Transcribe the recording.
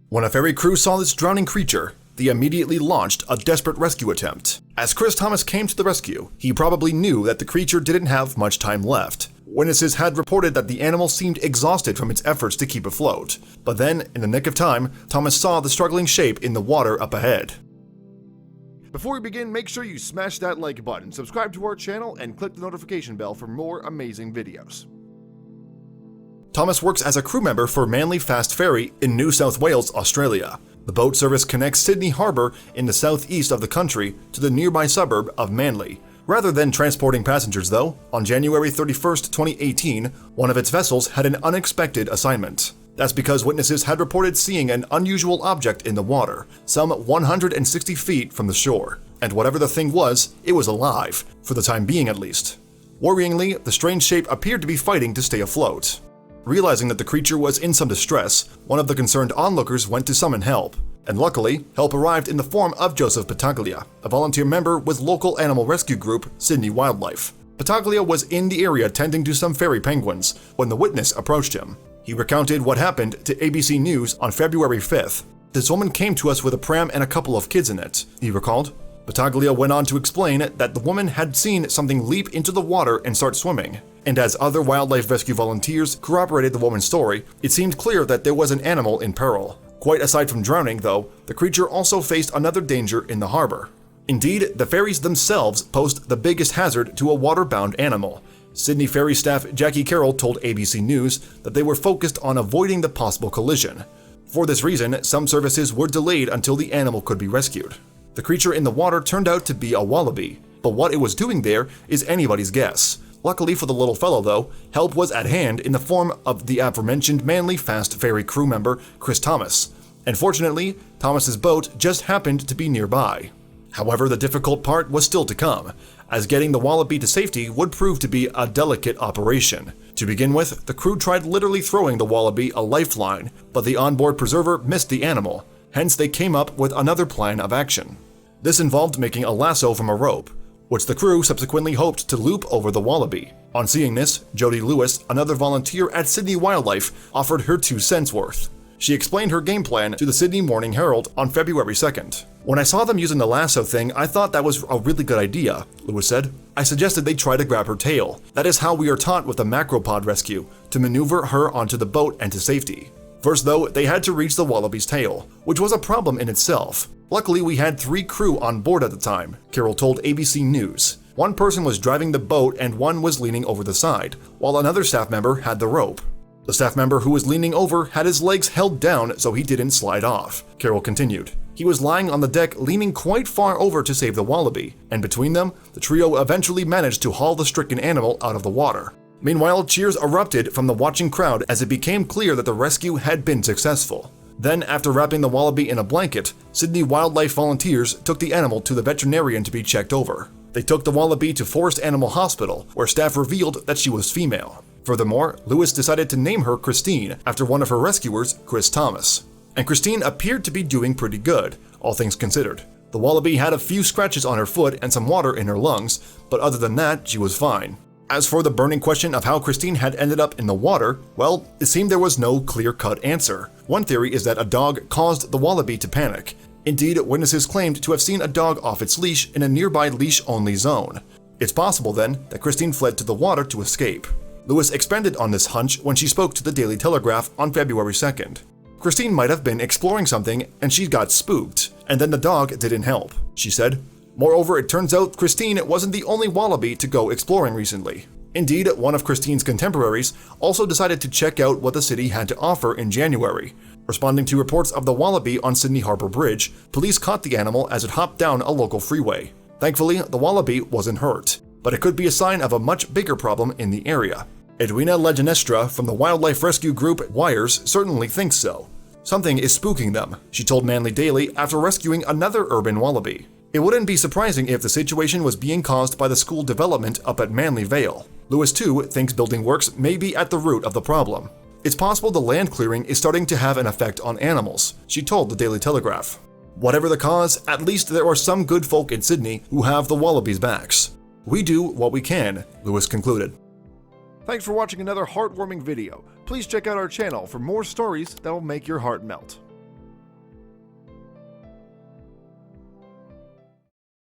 When a ferry crew saw this drowning creature, they immediately launched a desperate rescue attempt. As Chris Thomas came to the rescue, he probably knew that the creature didn't have much time left. Witnesses had reported that the animal seemed exhausted from its efforts to keep afloat. But then, in the nick of time, Thomas saw the struggling shape in the water up ahead. Before we begin, make sure you smash that like button, subscribe to our channel, and click the notification bell for more amazing videos. Thomas works as a crew member for Manly Fast Ferry in New South Wales, Australia. The boat service connects Sydney Harbour in the southeast of the country to the nearby suburb of Manly. Rather than transporting passengers though, on January 31st, 2018, one of its vessels had an unexpected assignment. That's because witnesses had reported seeing an unusual object in the water, some 160 feet from the shore. And whatever the thing was, it was alive, for the time being at least. Worryingly, the strange shape appeared to be fighting to stay afloat. Realizing that the creature was in some distress, one of the concerned onlookers went to summon help. And luckily, help arrived in the form of Joseph Battaglia, a volunteer member with local animal rescue group Sydney Wildlife. Battaglia was in the area tending to some ferry penguins when the witness approached him. He recounted what happened to ABC News on February 5th. "This woman came to us with a pram and a couple of kids in it," he recalled. Battaglia went on to explain that the woman had seen something leap into the water and start swimming. And as other wildlife rescue volunteers corroborated the woman's story, it seemed clear that there was an animal in peril. Quite aside from drowning, though, the creature also faced another danger in the harbor. Indeed, the ferries themselves posed the biggest hazard to a water-bound animal. Sydney Ferry staff Jackie Carroll told ABC News that they were focused on avoiding the possible collision. For this reason, some services were delayed until the animal could be rescued. The creature in the water turned out to be a wallaby, but what it was doing there is anybody's guess. Luckily for the little fellow though, help was at hand in the form of the aforementioned Manly Fast Ferry crew member Chris Thomas. And fortunately, Thomas's boat just happened to be nearby. However, the difficult part was still to come, as getting the wallaby to safety would prove to be a delicate operation. To begin with, the crew tried literally throwing the wallaby a lifeline, but the onboard preserver missed the animal, hence they came up with another plan of action. This involved making a lasso from a rope, which the crew subsequently hoped to loop over the wallaby. On seeing this, Jody Lewis, another volunteer at Sydney Wildlife, offered her 2 cents worth. She explained her game plan to the Sydney Morning Herald on February 2nd. "When I saw them using the lasso thing, I thought that was a really good idea," Lewis said. "I suggested they try to grab her tail. That is how we are taught with the macropod rescue, to maneuver her onto the boat and to safety. First though, they had to reach the wallaby's tail, which was a problem in itself. Luckily, we had 3 crew on board at the time," Carroll told ABC News. "One person was driving the boat and one was leaning over the side, while another staff member had the rope. The staff member who was leaning over had his legs held down so he didn't slide off," Carroll continued. "He was lying on the deck leaning quite far over to save the wallaby, and between them, the trio eventually managed to haul the stricken animal out of the water." Meanwhile, cheers erupted from the watching crowd as it became clear that the rescue had been successful. Then, after wrapping the wallaby in a blanket, Sydney Wildlife volunteers took the animal to the veterinarian to be checked over. They took the wallaby to Forest Animal Hospital, where staff revealed that she was female. Furthermore, Lewis decided to name her Christine after one of her rescuers, Chris Thomas. And Christine appeared to be doing pretty good, all things considered. The wallaby had a few scratches on her foot and some water in her lungs, but other than that, she was fine. As for the burning question of how Christine had ended up in the water, well, it seemed there was no clear-cut answer. One theory is that a dog caused the wallaby to panic. Indeed, witnesses claimed to have seen a dog off its leash in a nearby leash-only zone. It's possible, then, that Christine fled to the water to escape. Lewis expanded on this hunch when she spoke to the Daily Telegraph on February 2nd. "Christine might have been exploring something and she got spooked, and then the dog didn't help," she said. Moreover, it turns out Christine wasn't the only wallaby to go exploring recently. Indeed, one of Christine's contemporaries also decided to check out what the city had to offer in January. Responding to reports of the wallaby on Sydney Harbour Bridge, police caught the animal as it hopped down a local freeway. Thankfully, the wallaby wasn't hurt, but it could be a sign of a much bigger problem in the area. Edwina Leginestra from the wildlife rescue group Wires certainly thinks so. "Something is spooking them," she told Manly Daily after rescuing another urban wallaby. "It wouldn't be surprising if the situation was being caused by the school development up at Manly Vale." Lewis, too, thinks building works may be at the root of the problem. "It's possible the land clearing is starting to have an effect on animals," she told the Daily Telegraph. "Whatever the cause, at least there are some good folk in Sydney who have the wallabies' backs. We do what we can," Lewis concluded. Thanks for watching another heartwarming video. Please check out our channel for more stories that will make your heart melt.